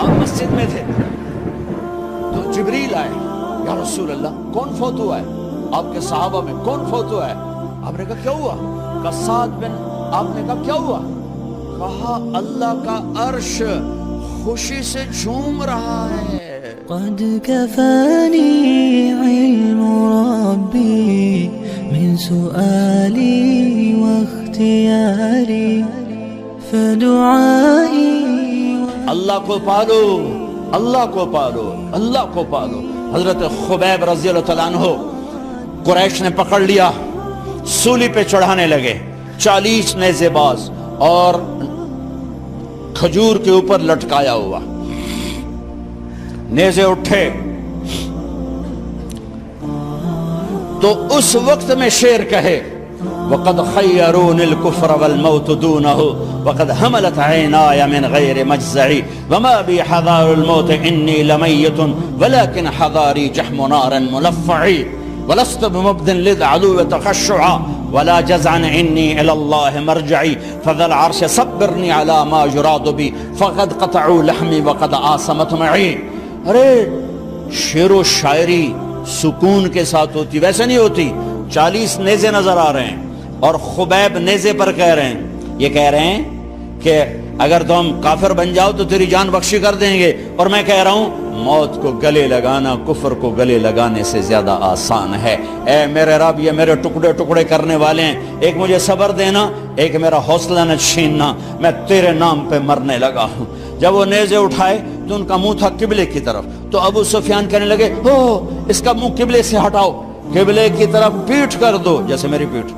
آپ مسجد میں تھے تو جبریل آئے، یا رسول اللہ کون فوت ہوا ہے؟ آپ کے صحابہ میں کون فوت ہوا ہے؟ آپ نے کہا کیا ہوا؟ کہا سعد بن، آپ نے کہا کیا ہوا؟ کہا اللہ کا عرش خوشی سے جھوم رہا ہے۔ قد كفاني علم ربي من سؤالي واختياري فدعائي۔ اللہ کو پالو، اللہ کو پالو، اللہ کو پالو۔ حضرت خبیب رضی اللہ تعالیٰ عنہ قریش نے پکڑ لیا، سولی پہ چڑھانے لگے، 40 نیزے باز اور کھجور کے اوپر لٹکایا ہوا۔ نیزے اٹھے تو اس وقت میں شعر کہے وَقَدْ خَيَّرُونِ الْكُفْرَ وَالْمَوْتُ دُونَهُ وَقَدْ حَمَلَتْ عَيْنَايَ مِنْ غَيْرِ مَجْزَعِ وَمَا بِي حَذَارُ الْمَوْتِ إِنِّي لَمَيِّتٌ وَلَكِنْ حَذَارِي جَحْمُ نَارٍ مُلَفَّعِ وَلَسْتُ بِمُبْدٍ لِلْعَدُوِّ تَخَشُّعًا وَلَا جَزْعًا إِنِّي إِلَى اللَّهِ مَرْجَعِي فَذَا الْعَرْشِ صَبِّرْنِي عَلَى مَا يُرَادُ بِي فَقَدْ قَطَعُوا لَحْمِي وَقَدْ آسَمَتْ مَعِي۔ ارے شعر و شاعری سکون کے ساتھ ہوتی، ویسے نہیں ہوتی۔ 40 نیزے نظر آ رہے ہیں اور خبیب نیزے پر کہہ رہے ہیں، یہ کہہ رہے ہیں کہ اگر تم کافر بن جاؤ تو تیری جان بخشی کر دیں گے، اور میں کہہ رہا ہوں موت کو گلے لگانا کفر کو گلے لگانے سے زیادہ آسان ہے۔ اے میرے رب، یہ میرے ٹکڑے ٹکڑے کرنے والے ہیں، ایک مجھے صبر دینا، ایک میرا حوصلہ نہ چھیننا، میں تیرے نام پہ مرنے لگا ہوں۔ جب وہ نیزے اٹھائے تو ان کا منہ تھا قبلے کی طرف، تو ابو سفیان کہنے لگے او اس کا منہ قبلے سے ہٹاؤ، قبلے کی طرف پیٹھ کر دو، جیسے میری پیٹھ۔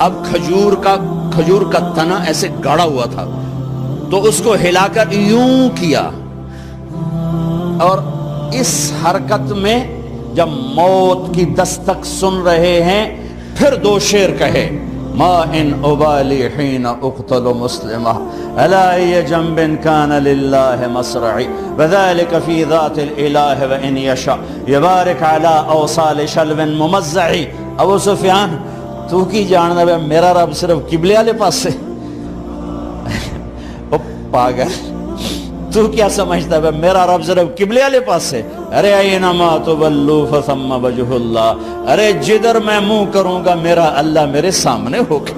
اب کھجور کا تنا ایسے گاڑا ہوا تھا تو اس کو ہلا کر یوں کیا، اور اس حرکت میں جب موت کی دستک سن رہے ہیں پھر 2 شعر کہے ما ان ابالی حین اقتل مسلمہ الا ای جنب کان للہ مصرعی وذالک فی ذات الالہ وان یشاء یبارک علی اوصال شلو ممزعی۔ ابو سفیان تو کی جاننا ہے میرا رب صرف قبلے والے پاس سے؟ او پاگل، تو کیا سمجھتا ہے میرا رب صرف قبلے والے پاس سے؟ ارے اینما تولوا فثم وجہ اللہ، ارے جدھر میں منہ کروں گا میرا اللہ میرے سامنے ہوگا۔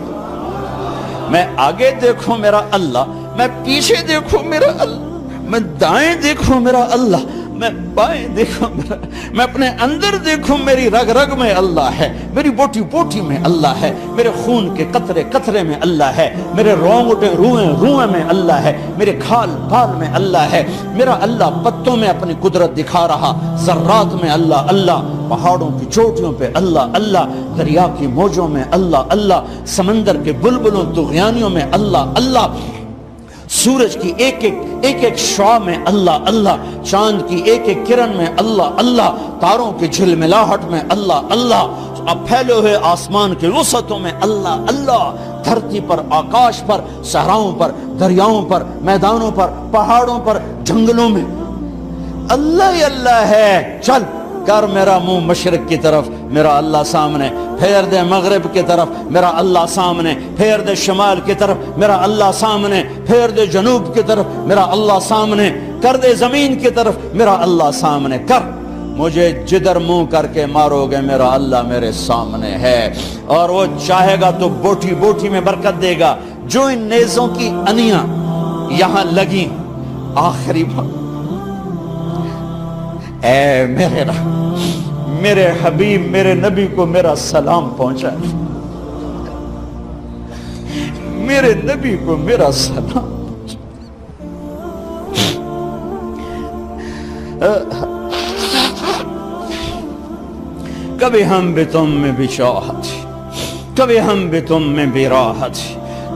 میں آگے دیکھوں میرا اللہ، میں پیچھے دیکھوں میرا اللہ، میں دائیں دیکھوں میرا اللہ، میں بائیں دیکھوں میرا، میں اپنے اندر دیکھوں میری رگ رگ میں اللہ ہے، میری بوٹی بوٹی میں اللہ ہے، میرے خون کے قطرے قطرے میں اللہ ہے، میرے رونگٹے روئیں روئیں میں اللہ ہے، میرے کھال پھال میں اللہ ہے، میرا اللہ پتوں میں اپنی قدرت دکھا رہا، ذرات میں اللہ اللہ، پہاڑوں کی چوٹیوں پہ اللہ اللہ، دریا کی موجوں میں اللہ اللہ، سمندر کے بلبلوں طغیانیوں میں اللہ اللہ، سورج کی ایک ایک شعاع میں اللہ اللہ، چاند کی ایک ایک کرن میں اللہ اللہ، تاروں کی جھلملاہٹ میں اللہ اللہ، اب پھیلے ہوئے آسمان کے وسعتوں میں اللہ اللہ، دھرتی پر آکاش پر صحراؤں پر دریاؤں پر میدانوں پر پہاڑوں پر جنگلوں میں اللہ ہی اللہ ہے۔ چل کر میرا منہ مشرق کی طرف، میرا اللہ سامنے، پھیر دے مغرب کی طرف، میرا اللہ سامنے، پھیر دے شمال کی طرف، میرا اللہ سامنے، پھیر دے جنوب کی طرف، میرا اللہ سامنے، کر دے زمین کی طرف، میرا اللہ سامنے کر، مجھے جدھر منہ کر کے مارو گے میرا اللہ میرے سامنے ہے، اور وہ چاہے گا تو بوٹی بوٹی میں برکت دے گا۔ جو ان نیزوں کی انیاں یہاں لگیں، آخری بات، اے میرے رب، میرے حبیب میرے نبی کو میرا سلام پہنچا، میرے نبی کو میرا سلام کبھی ہم بھی تم میں بھی چاہت، کبھی ہم بھی تم میں بھی راحت،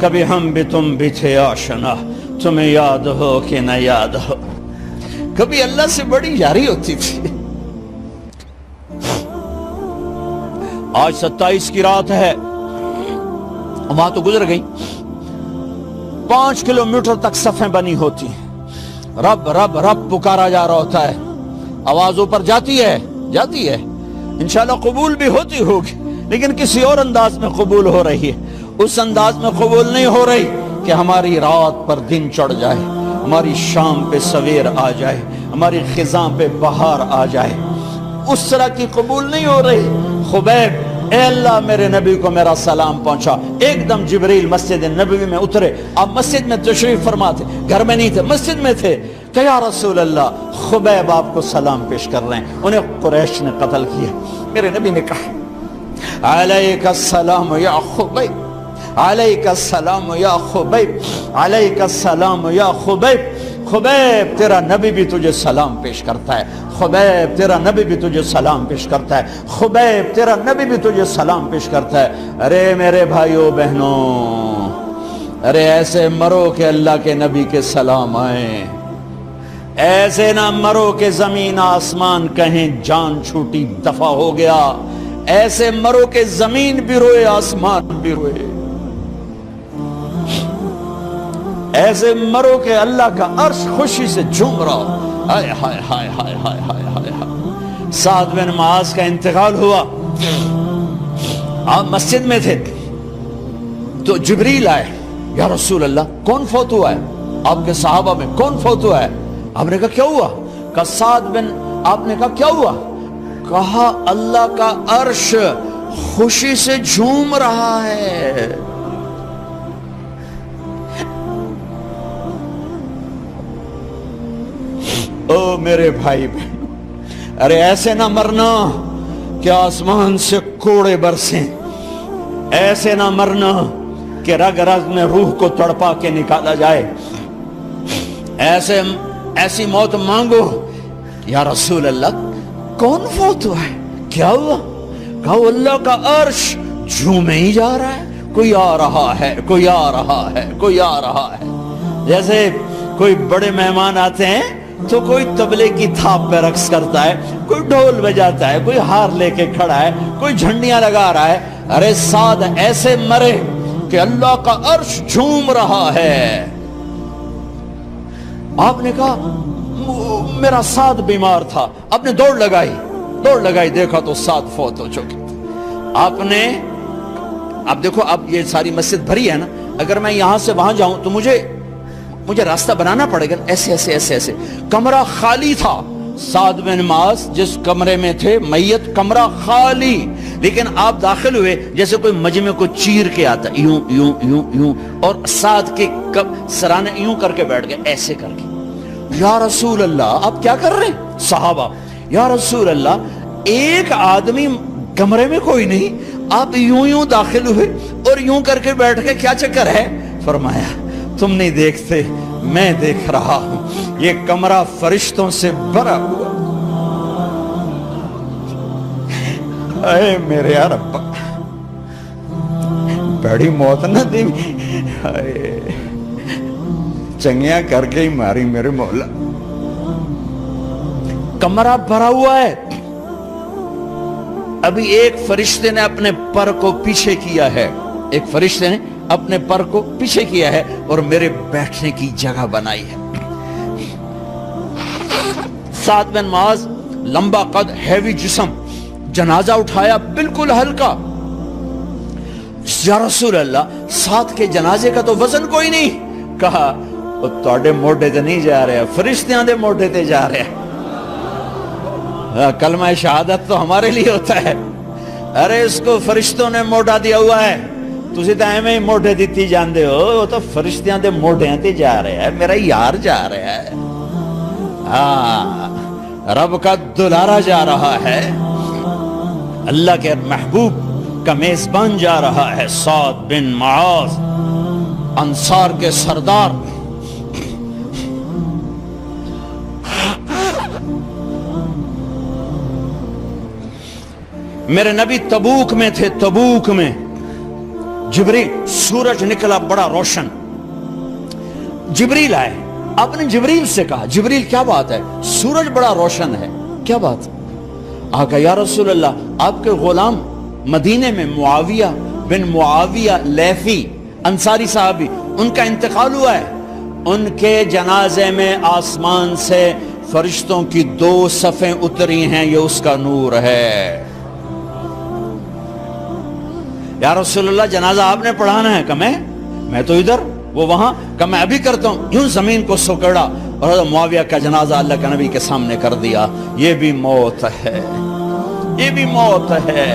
کبھی ہم بھی تم بھی تھے آشنا، تمہیں یاد ہو کہ نہ یاد ہو، کبھی اللہ سے بڑی یاری ہوتی تھی۔ آج 27 کی رات ہے، وہاں تو گزر گئی، 5 کلومیٹر تک صفیں بنی ہوتی ہیں، رب رب رب پکارا جا رہا ہوتا ہے، آواز اوپر جاتی ہے انشاءاللہ قبول بھی ہوتی ہوگی، لیکن کسی اور انداز میں قبول ہو رہی ہے، اس انداز میں قبول نہیں ہو رہی کہ ہماری رات پر دن چڑھ جائے، ہماری شام پہ سویر آ جائے، ہماری خزاں پہ بہار آ جائے، اس طرح کی قبول نہیں ہو رہی۔ خبیب، اے اللہ میرے نبی کو میرا سلام پہنچا۔ ایک دم جبریل مسجد نبوی میں اترے، آپ مسجد میں تشریف فرما تھے، گھر میں نہیں تھے، مسجد میں تھے، کہ یا رسول اللہ خبیب آپ کو سلام پیش کر رہے ہیں، انہیں قریش نے قتل کیا۔ میرے نبی نے کہا علیک السلام یا خبیب، علیک السلام یا خبیب، علیک السلام یا خبیب۔ خبیب تیرا نبی بھی تجھے سلام پیش کرتا ہے، خبیب تیرا نبی بھی تجھے سلام پیش کرتا ہے، خبیب تیرا نبی بھی تجھے سلام پیش کرتا ہے۔ ارے میرے بھائیوں بہنوں، ارے ایسے مرو کہ اللہ کے نبی کے سلام آئیں، ایسے نہ مرو کہ زمین آسمان کہیں جان چھوٹی دفع ہو گیا، ایسے مرو کہ زمین بھی روئے آسمان بھی روئے، ایسے مرو کہ اللہ کا عرش خوشی سے جھوم رہا۔ ہائے ہائے ہائے ہائے ہائے ہائے ہائے ہائے۔ سعد بن معاذ کا انتقال ہوا، آپ مسجد میں تھے تو جبریل آئے، یا رسول اللہ کون فوت ہوا ہے؟ آپ کے صحابہ میں کون فوت ہوا ہے؟ آپ نے کہا کیا ہوا؟ کہا سعد بن، آپ نے کہا کیا ہوا؟ کہا اللہ کا عرش خوشی سے جھوم رہا ہے۔ او میرے بھائی بہن، ارے ایسے نہ مرنا کہ آسمان سے کوڑے برسیں، ایسے نہ مرنا کہ رگ رگ میں روح کو تڑپا کے نکالا جائے، ایسی موت مانگو۔ یا رسول اللہ کون فوت ہوا ہے؟ کیا ہوا؟ کہا اللہ کا عرش جھومے ہی جا رہا ہے، کوئی آ رہا ہے، کوئی آ رہا ہے، کوئی آ رہا ہے۔ جیسے کوئی بڑے مہمان آتے ہیں تو کوئی طبلے کی تھاپ پہ رقص کرتا ہے، کوئی ڈھول بجاتا ہے، کوئی ہار لے کے کھڑا ہے، کوئی جھنڈیاں لگا رہا ہے۔ ارے سعد ایسے مرے کہ اللہ کا عرش جھوم رہا ہے۔ آپ نے کہا میرا سعد بیمار تھا، آپ نے دوڑ لگائی، دیکھا تو سعد فوت ہو چکے۔ آپ نے، اب دیکھو اب یہ ساری مسجد بھری ہے نا، اگر میں یہاں سے وہاں جاؤں تو مجھے راستہ بنانا پڑے گا، ایسے ایسے ایسے ایسے۔ کمرہ خالی تھا، سعد بن معاذ جس کمرے میں تھے میت، کمرہ خالی، لیکن آپ داخل ہوئے جیسے کوئی مجمع کو چیر کے آتا، یوں یوں یوں یوں، اور سعد کے سرانے یوں کر کے بیٹھ گئے، ایسے کر کے۔ یا رسول اللہ آپ کیا کر رہے ہیں؟ صحابہ، یا رسول اللہ ایک آدمی کمرے میں کوئی نہیں، آپ یوں یوں داخل ہوئے اور یوں کر کے بیٹھ کے، کیا چکر ہے؟ فرمایا تم نہیں دیکھتے، میں دیکھ رہا ہوں، یہ کمرہ فرشتوں سے بھرا ہوا۔ اے میرے رب، بڑی موت نہ دی، چنگیاں کر کے ہی ماری میرے مولا۔ کمرہ بھرا ہوا ہے، ابھی ایک فرشتے نے اپنے پر کو پیچھے کیا ہے، ایک فرشتے نے اپنے پر کو پیچھے کیا ہے اور میرے بیٹھنے کی جگہ بنائی ہے۔ سعد بن معاذ لمبا قد، ہیوی جسم، جنازہ اٹھایا بالکل ہلکا۔ یا رسول اللہ سعد کے جنازے کا تو وزن کوئی نہیں۔ کہا وہ تواڈے موڈے تے نہیں جا رہا، فرشتیاں دے موڈے تے جا رہا۔ کلمہ شہادت تو ہمارے لیے ہوتا ہے، ارے اس کو فرشتوں نے موڈا دیا ہوا ہے، تسی تو ایویں ہی موڈے دیتی جاندے ہو، وہ تو فرشتیاں دے موڈیاں تے جا رہا ہے، میرا یار جا رہا ہے، ہاں رب کا دلارا جا رہا ہے، اللہ کے محبوب کا میزبان جا رہا ہے۔ سعد بن معاذ انصار کے سردار، میرے نبی تبوک میں تھے، تبوک میں جبریل، سورج نکلا بڑا روشن، جبریل آئے، آپ نے جبریل سے کہا جبریل کیا بات ہے، سورج بڑا روشن ہے، کیا بات؟ آقا یا رسول اللہ آپ کے غلام مدینے میں معاویہ بن معاویہ لیثی انصاری صحابی، ان کا انتقال ہوا ہے، ان کے جنازے میں آسمان سے فرشتوں کی 2 صفیں اتری ہیں، یہ اس کا نور ہے۔ یا رسول اللہ جنازہ آپ نے پڑھانا ہے کہ میں تو ادھر وہ وہاں کہ میں ابھی کرتا ہوں، یوں زمین کو سکڑا اور حضرت معاویہ کا جنازہ اللہ کے نبی کے سامنے کر دیا. یہ بھی موت ہے، یہ بھی موت ہے.